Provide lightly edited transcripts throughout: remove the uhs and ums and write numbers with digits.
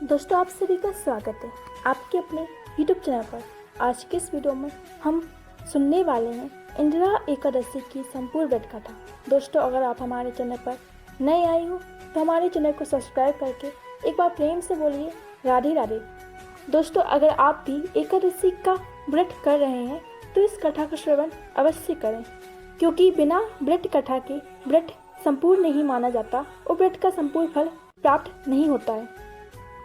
दोस्तों, आप सभी का स्वागत है आपके अपने YouTube चैनल पर। आज के इस वीडियो में हम सुनने वाले हैं इंदिरा एकादशी की संपूर्ण व्रत कथा। दोस्तों, अगर आप हमारे चैनल पर नए आए हो तो हमारे चैनल को सब्सक्राइब करके एक बार प्रेम से बोलिए राधे राधे। दोस्तों, अगर आप भी एकादशी का व्रत कर रहे हैं तो इस कथा का श्रवण अवश्य करें, क्योंकि बिना व्रत कथा के व्रत संपूर्ण नहीं माना जाता और व्रत का संपूर्ण फल प्राप्त नहीं होता है।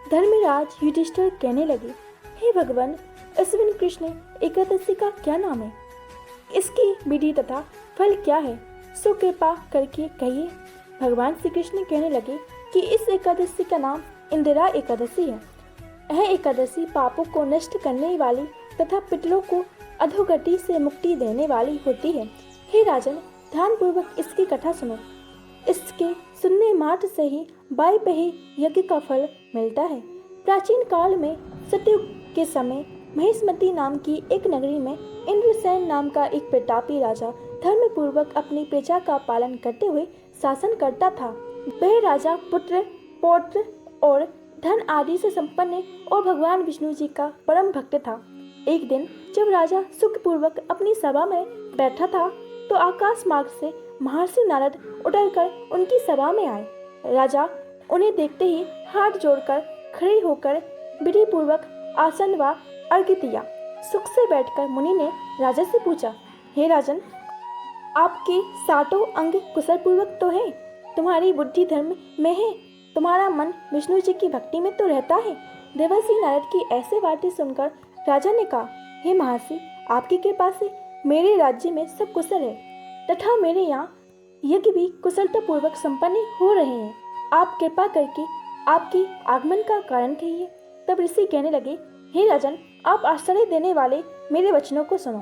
धर्मराज युधिष्ठिर कहने लगे, हे भगवान, अश्विन कृष्ण एकादशी का क्या नाम है? इसकी विधि तथा फल क्या है? सो कृपा करके कहिए। भगवान श्री कृष्ण कहने लगे कि इस एकादशी का नाम इंदिरा एकादशी है। यह एकादशी पापों को नष्ट करने वाली तथा पितरों को अधोगति से मुक्ति देने वाली होती है। हे राजन, ध्यानपूर्वक इसकी कथा सुनो। इसके सुनने मात्र से ही वायपही यज्ञ का फल मिलता है। प्राचीन काल में सतयुग के समय महेशमती नाम की एक नगरी में इंद्रसेन नाम का एक प्रतापी राजा धर्मपूर्वक अपनी प्रजा का पालन करते हुए शासन करता था। वह राजा पुत्र, पौत्र और धन आदि से संपन्न और भगवान विष्णु जी का परम भक्त था। एक दिन जब राजा सुखपूर्वक अपनी सभा में बैठा था तो आकाश मार्ग से महर्षि नारद उतरकर उनकी सभा में आए। राजा उन्हें देखते ही हाथ जोड़कर खड़े होकर विधि पूर्वक आसन व अर्घ्य दिया। सुख से बैठकर मुनि ने राजा से पूछा, हे राजन, आपके सातों अंग कुशल पूर्वक तो है? तुम्हारी बुद्धि धर्म में है? तुम्हारा मन विष्णु जी की भक्ति में तो रहता है? देवर्षि नारद की ऐसे बातें सुनकर राजा ने कहा, हे महर्षि, आपकी कृपा से मेरे राज्य में सब कुशल है तथा मेरे यहाँ यज्ञ भी कुशलता पूर्वक संपन्न हो रहे हैं। आप कृपा करके आपके आगमन का कारण कहिए। तब ऋषि कहने लगे, हे राजन, आप आश्चर्य देने वाले मेरे वचनों को सुनो।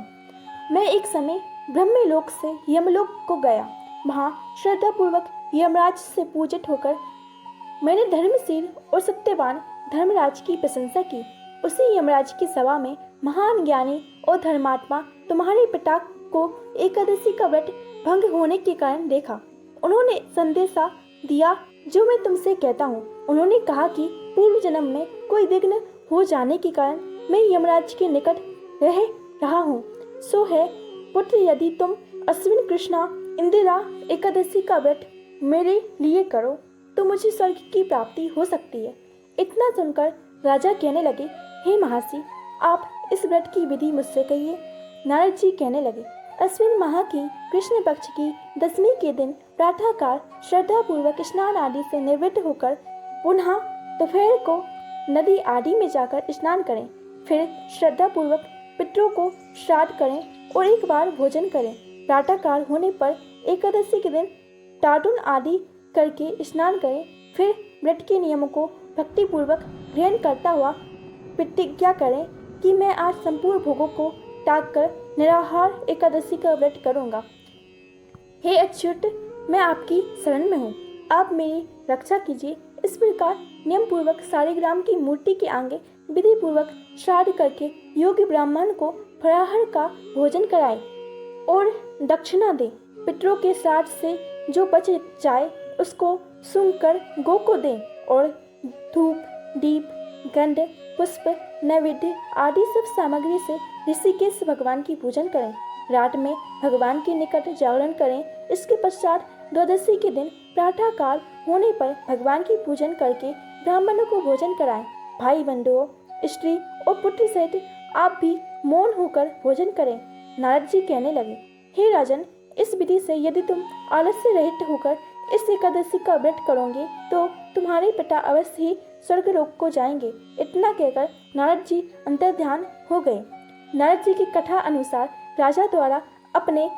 मैं एक समय ब्रह्मलोक से यमलोक को गया। वहाँ श्रद्धा पूर्वक यमराज से पूजित होकर मैंने धर्मशील और सत्यवान धर्मराज की प्रशंसा की। उसी यमराज की सभा में महान ज्ञानी और धर्मात्मा तुम्हारे पिता को एकादशी का व्रत भंग होने के कारण देखा। उन्होंने संदेशा दिया जो मैं तुमसे कहता हूँ। उन्होंने कहा कि पूर्व जन्म में कोई विघ्न हो जाने के कारण मैं यमराज के निकट रह रहा हूँ। सो है पुत्र, यदि तुम अश्विन कृष्णा इंदिरा एकादशी का व्रत मेरे लिए करो तो मुझे स्वर्ग की प्राप्ति हो सकती है। इतना सुनकर राजा कहने लगे, हे महर्षि, आप इस व्रत की विधि मुझसे कहिए। नारद जी कहने लगे, अश्विन माह की कृष्ण पक्ष की दशमी के दिन प्रातःकाल श्रद्धा पूर्वक स्नान आदि से निवृत्त होकर पुनः दोपहर को नदी आदि में जाकर स्नान करें। फिर श्रद्धा पूर्वक पितरों को श्राद्ध करें और एक बार भोजन करें। प्रातःकाल होने पर एकादशी के दिन टाटुन आदि करके स्नान करें। फिर व्रत के नियमों को भक्ति पूर्वक ग्रहण करता हुआ प्रतिज्ञा करें कि मैं आज संपूर्ण भोगों को त्याग कर निराहार एकादशी का व्रत करूंगा। हे अच्युत, मैं आपकी शरण में हूँ, आप मेरी रक्षा कीजिए। इस प्रकार नियम पूर्वक सालिग्राम की मूर्ति के आगे विधि पूर्वक श्राद्ध करके योग्य ब्राह्मण को फलाहार का भोजन कराए और दक्षिणा दे। पितरों के श्राद्ध से जो बच जाए उसको सूंघ कर गौ को दें और धूप, दीप, गंध, पुष्प, नैवेद्य आदि सब सामग्री से ऋषिकेश भगवान की पूजन करें। रात में भगवान के निकट जागरण करें। इसके पश्चात द्वादशी के दिन प्रातःकाल होने पर भगवान की पूजन करके ब्राह्मणों को भोजन कराएं। भाई बंधुओं, स्त्री और पुत्र सहित आप भी मौन होकर भोजन करें। नारद जी कहने लगे, हे राजन, इस विधि से यदि तुम आलस्य रहित होकर इस एकादशी का व्रत करोगे तो तुम्हारे पिता अवश्य ही स्वर्ग लोक को जाएंगे। इतना कहकर नारद जी अंतर्ध्यान हो गए। नारद जी की कथा अनुसार राजा द्वारा अपने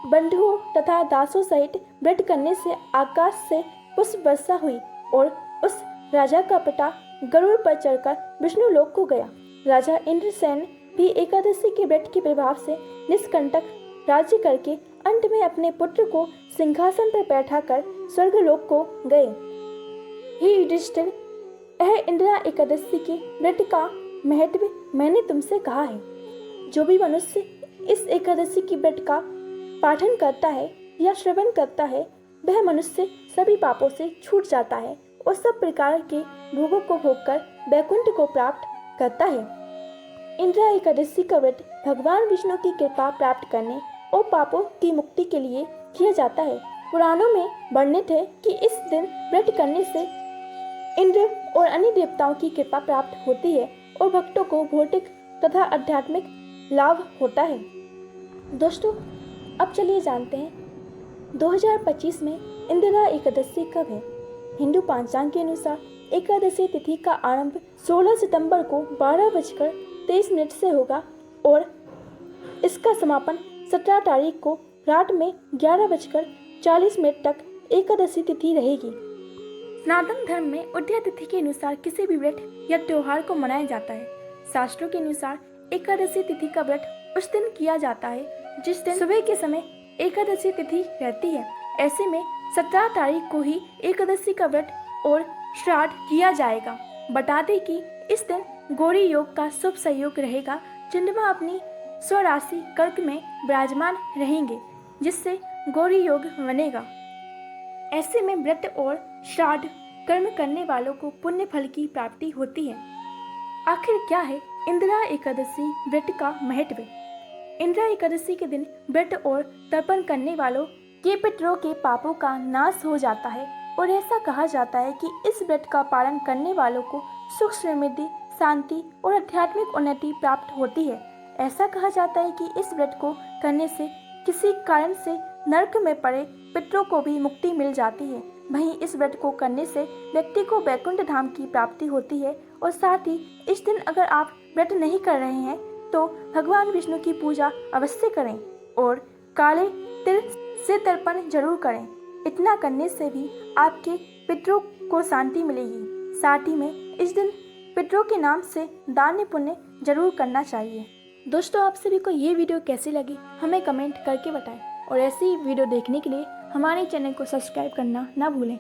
बंधुओं तथा दासों सहित व्रत करने से आकाश से पुष्प वर्षा हुई और उस राजा का पिता गरुड़ पर चढ़कर विष्णु लोक को गया। राजा इंद्रसेन भी एकादशी के व्रत के प्रभाव से निष्कंटक राज्य करके अंत में अपने पुत्र को सिंहासन पर बैठाकर स्वर्गलोक को गए। हे युधिष्ठिर, यह इंदिरा एकादशी के व्रत का महत्व मैंने तुमसे कहा है। जो भी मनुष्य इस एकादशी की व्रत का पाठन करता है या श्रवण करता है, वह मनुष्य सभी पापों से छूट जाता है और सब प्रकार के भोगों को भोगकर वैकुंठ को प्राप्त करता है। इंदिरा एकादशी का व्रत भगवान विष्णु की कृपा प्राप्त करने और पापों की मुक्ति के लिए किया जाता है। पुराणों में वर्णित है कि इस दिन व्रत करने से इंद्र और अन्य देवताओं की कृपा प्राप्त होती है और भक्तों को भौतिक तथा आध्यात्मिक लाभ होता है। दोस्तों, अब चलिए जानते हैं 2025 में इंदिरा एकादशी कब है। हिंदू पंचांग के अनुसार एकादशी तिथि का आरंभ 16 सितंबर को 12:23 से होगा और इसका समापन 17 तारीख को रात में 11:40 तक एकादशी तिथि रहेगी। सनातन धर्म में उदया तिथि के अनुसार किसी भी व्रत या त्योहार को मनाया जाता है। शास्त्रों के अनुसार एकादशी तिथि का व्रत उस दिन किया जाता है जिस दिन सुबह के समय एकादशी तिथि रहती है। ऐसे में 17 तारीख को ही एकादशी का व्रत और श्राद्ध किया जाएगा। बता दें कि इस दिन गौरी योग का शुभ संयोग रहेगा। चंद्रमा अपनी स्वराशि कर्क में विराजमान रहेंगे जिससे गौरी योग बनेगा। ऐसे में व्रत और श्राद्ध कर्म करने वालों को पुण्य फल की प्राप्ति होती है। आखिर क्या है इंदिरा एकादशी व्रत का महत्व? इंदिरा एकादशी के दिन व्रत और तर्पण करने वालों के पितरों के पापों का नाश हो जाता है और ऐसा कहा जाता है कि इस व्रत का पालन करने वालों को सुख, समृद्धि, शांति और आध्यात्मिक उन्नति प्राप्त होती है। ऐसा कहा जाता है कि इस व्रत को करने से किसी कारण से नरक में पड़े पितरों को भी मुक्ति मिल जाती है। वहीं इस व्रत को करने से व्यक्ति को वैकुंठ धाम की प्राप्ति होती है और साथ ही इस दिन अगर आप व्रत नहीं कर रहे हैं तो भगवान विष्णु की पूजा अवश्य करें और काले तिल से तर्पण जरूर करें। इतना करने से भी आपके पितरों को शांति मिलेगी। साथ ही में इस दिन पितरों के नाम से दान पुण्य जरूर करना चाहिए। दोस्तों, आप सभी को ये वीडियो कैसी लगी हमें कमेंट करके बताएं और ऐसी वीडियो देखने के लिए हमारे चैनल को सब्सक्राइब करना ना भूलें।